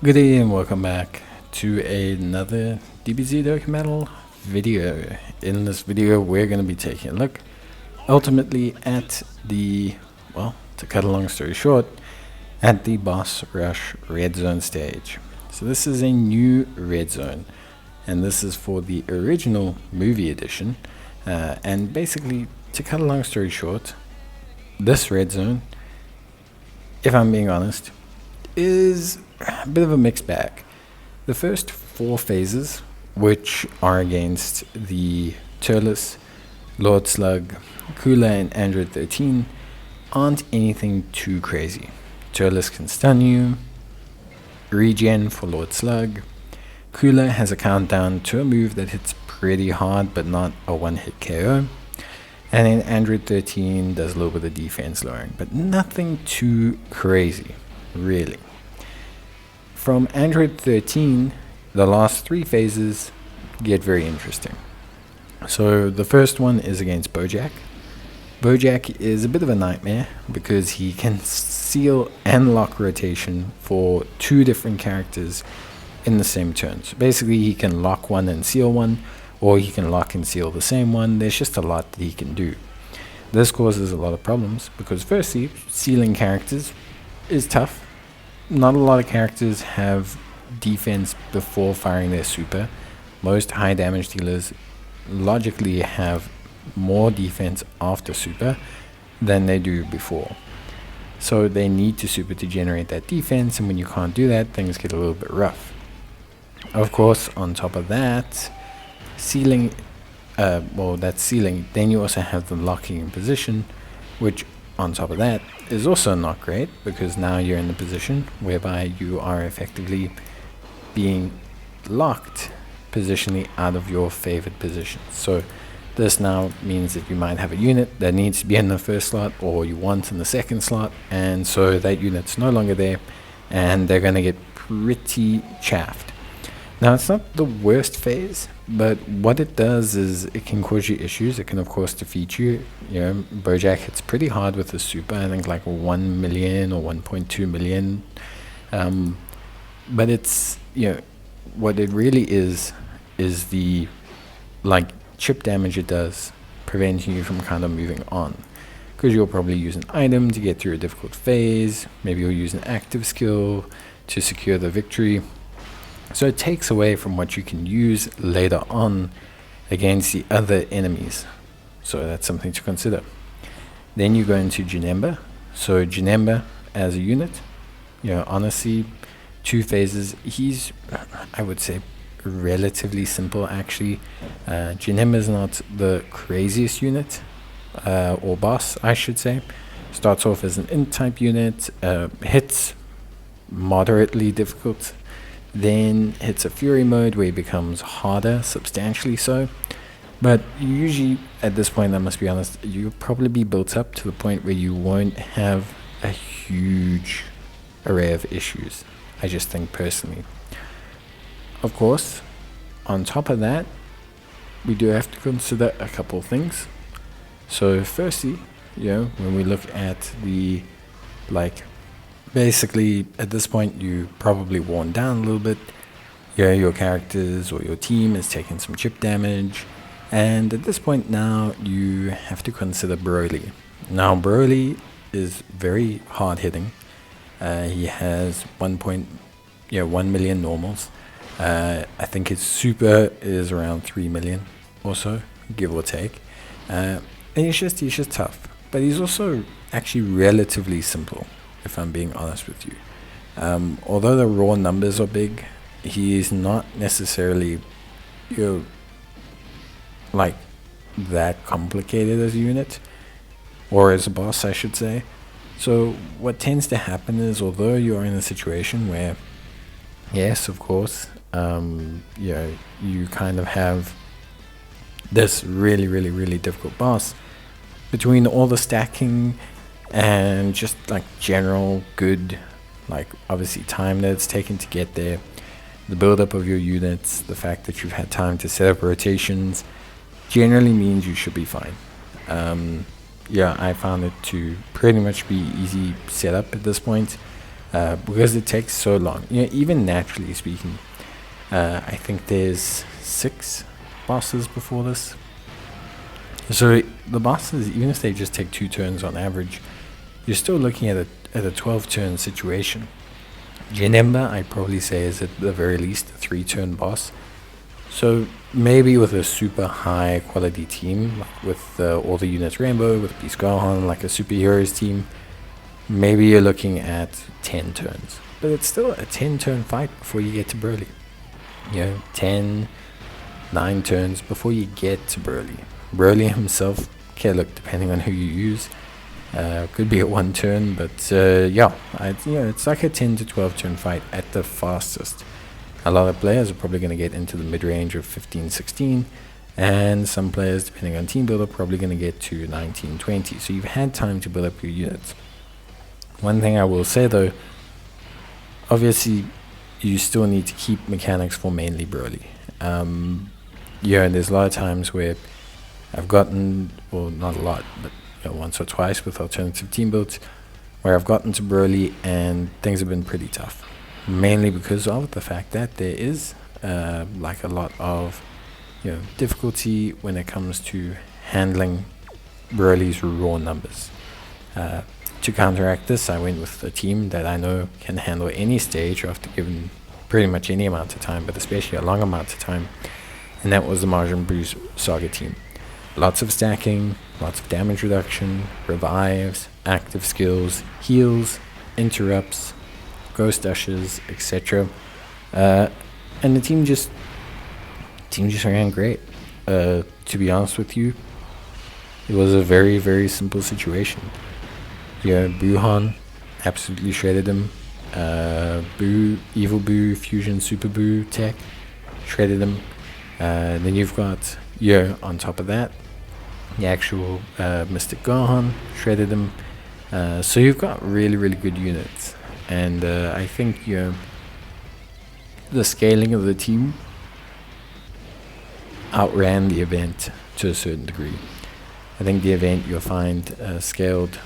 Good day and welcome back to another DBZ Dokkan video. In this video, we're going to be taking a look ultimately at to cut a long story short, at the Boss Rush Red Zone stage. So this is a new Red Zone, and this is for the original movie edition. And basically, to cut a long story short, this Red Zone, if I'm being honest, is a bit of a mixed bag. The first four phases, which are against the Turles, Lord Slug, Kula, and Android 13, aren't anything too crazy. Turles can stun you, regen for Lord Slug. Kula has a countdown to a move that hits pretty hard but not a one-hit KO. And then Android 13 does a little bit of defense lowering, but nothing too crazy, really. From Android 13, the last three phases get very interesting. So the first one is against Bojack. Bojack is a bit of a nightmare because he can seal and lock rotation for two different characters in the same turn. So basically he can lock one and seal one, or he can lock and seal the same one. There's just a lot that he can do. This causes a lot of problems because firstly, sealing characters is tough. Not a lot of characters have defense before firing their super. Most high damage dealers logically have more defense after super than they do before. So they need to super to generate that defense, and when you can't do that, things get a little bit rough. Of course, on top of that, sealing, that's sealing. Then you also have the locking in position, which on top of that is also not great because now you're in the position whereby you are effectively being locked positionally out of your favored position. So this now means that you might have a unit that needs to be in the first slot, or you want in the second slot, and so that unit's no longer there and they're going to get pretty chaffed. Now, it's not the worst phase, but what it does is it can cause you issues. It can, of course, defeat you. You know, Bojack hits pretty hard with the super, I think like 1 million or 1.2 million. But it's, what it really is the, chip damage it does, preventing you from kind of moving on. Because you'll probably use an item to get through a difficult phase. Maybe you'll use an active skill to secure the victory. So it takes away from what you can use later on against the other enemies. So that's something to consider. Then you go into Janemba. So Janemba as a unit, honestly, two phases. He's, I would say, relatively simple actually. Janemba is not the craziest unit, or boss, I should say. Starts off as an int type unit, hits moderately difficult. Then hits a fury mode where he becomes harder, substantially so. But usually at this point, I must be honest, you'll probably be built up to the point where you won't have a huge array of issues, I just think personally. Of course, on top of that, we do have to consider a couple things. So firstly, when we look at the basically, at this point, you probably worn down a little bit. Your characters or your team is taking some chip damage. And at this point now, you have to consider Broly. Now, Broly is very hard-hitting. He has 1 million normals. I think his super is around 3 million or so, give or take. And he's just tough. But he's also actually relatively simple, if I'm being honest with you. Although the raw numbers are big, he is not necessarily that complicated as a unit, or as a boss, I should say. So what tends to happen is, although you're in a situation where, yes, of course, you kind of have this really, really, really difficult boss, between all the stacking and just general good, obviously time that it's taken to get there, the build-up of your units, the fact that you've had time to set up rotations, generally means you should be fine. I found it to pretty much be easy setup at this point. because it takes so long. Even naturally speaking, I think there's 6 bosses before this. So the bosses, even if they just take 2 turns on average, you're still looking at a 12-turn situation. Janemba, I'd probably say, is at the very least a 3-turn boss. So maybe with a super high quality team, with all the units rainbow, with Beast Gohan, like a superheroes team, maybe you're looking at 10 turns. But it's still a 10-turn fight before you get to Broly. 10, 9 turns before you get to Broly. Broly himself, okay, look, depending on who you use, could be a 1 turn, but it's like a 10 to 12 turn fight at the fastest. A lot of players are probably going to get into the mid-range of 15, 16, and some players, depending on team build, are probably going to get to 19, 20. So you've had time to build up your units. One thing I will say though, obviously you still need to keep mechanics for mainly Broly. And there's a lot of times where I've gotten, well, not a lot, but once or twice with alternative team builds, where I've gotten to Broly and things have been pretty tough. Mainly because of the fact that there is like a lot of difficulty when it comes to handling Broly's raw numbers. To counteract this, I went with a team that I know can handle any stage after given pretty much any amount of time, but especially a long amount of time, and that was the Majin Buu Saga team. Lots of stacking, lots of damage reduction, revives, active skills, heals, interrupts, ghost dashes, etc. And the team just ran great. To be honest with you, it was a very, very simple situation. Buuhan absolutely shredded him. Evil Buu, Fusion Super Buu tech shredded him. Then you've got on top of that, the actual Mystic Gohan shredded him. So you've got really, really good units. And I think the scaling of the team outran the event to a certain degree. I think the event you'll find scaled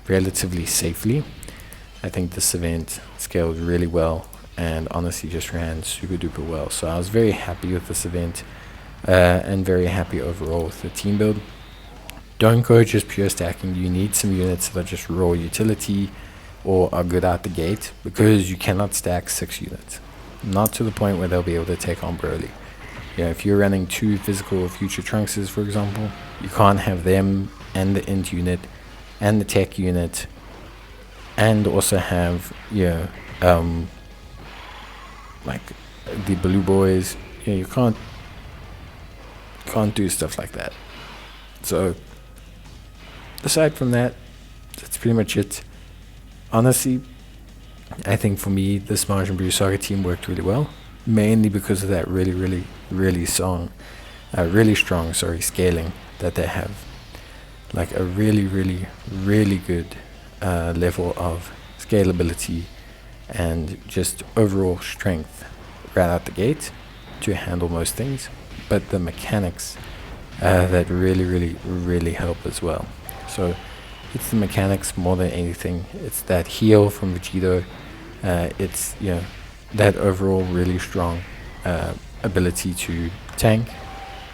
relatively safely. I think this event scaled really well and honestly just ran super duper well. So I was very happy with this event and very happy overall with the team build. Don't go just pure stacking. You need some units that are just raw utility or are good out the gate, because you cannot stack 6 units. Not to the point where they'll be able to take on Broly. If you're running 2 physical future Trunkses, for example, you can't have them and the int unit and the tech unit and also have like the blue boys. You can't do stuff like that. So aside from that, that's pretty much it. Honestly, I think for me, this Majin Buu Saga team worked really well, mainly because of that really strong scaling that they have. Like a really good level of scalability and just overall strength right out the gate to handle most things. But the mechanics that really help as well. So it's the mechanics more than anything. It's that heal from Vegito. It's that overall really strong ability to tank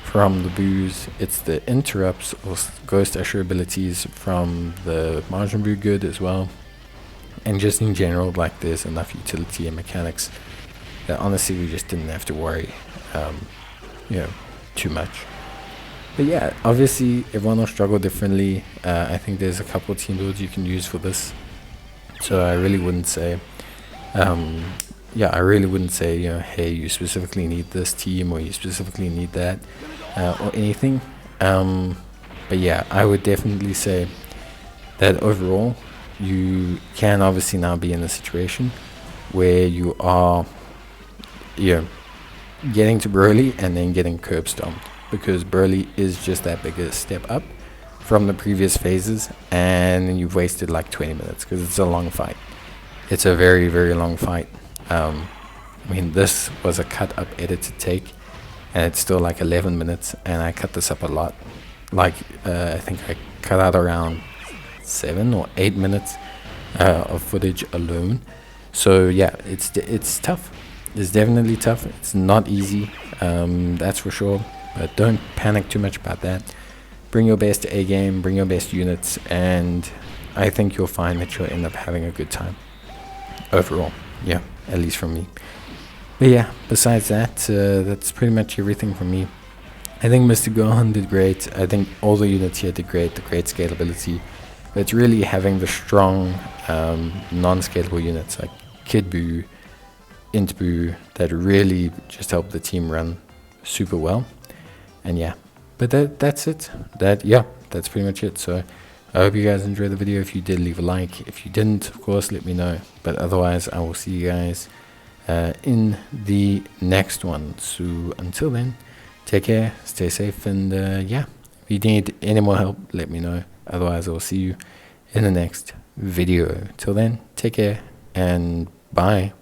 from the Boos. It's the interrupts or Ghost Usher abilities from the Majin Buu good as well. And just in general, like, there's enough utility and mechanics that honestly we just didn't have to worry too much. But yeah, obviously everyone will struggle differently. I think there's a couple of team builds you can use for this. So I really wouldn't say hey, you specifically need this team or you specifically need that or anything. But yeah, I would definitely say that overall you can obviously now be in a situation where you are getting to Broly and then getting curb stomped, because Broly is just that bigger step up from the previous phases, and you've wasted like 20 minutes because it's a long fight. It's a very long fight. This was a cut up edited take, and it's still like 11 minutes, and I cut this up a lot. Like I think I cut out around 7 or 8 minutes of footage alone. So yeah, it's tough. It's definitely tough. It's not easy, that's for sure. But don't panic too much about that. Bring your best A game, bring your best units, and I think you'll find that you'll end up having a good time overall. Yeah, at least from me. But yeah, besides that, that's pretty much everything from me. I think Mr. Gohan did great. I think all the units here did great, the great scalability. But it's really having the strong non-scalable units like Kid Buu, Int Buu that really just help the team run super well. And yeah, but that's it. That's pretty much it. So I hope you guys enjoyed the video. If you did, leave a like. If you didn't, of course, let me know. But otherwise, I will see you guys in the next one. So until then, take care, stay safe, and yeah, if you need any more help, let me know. Otherwise, I'll see you in the next video. Till then, take care and bye.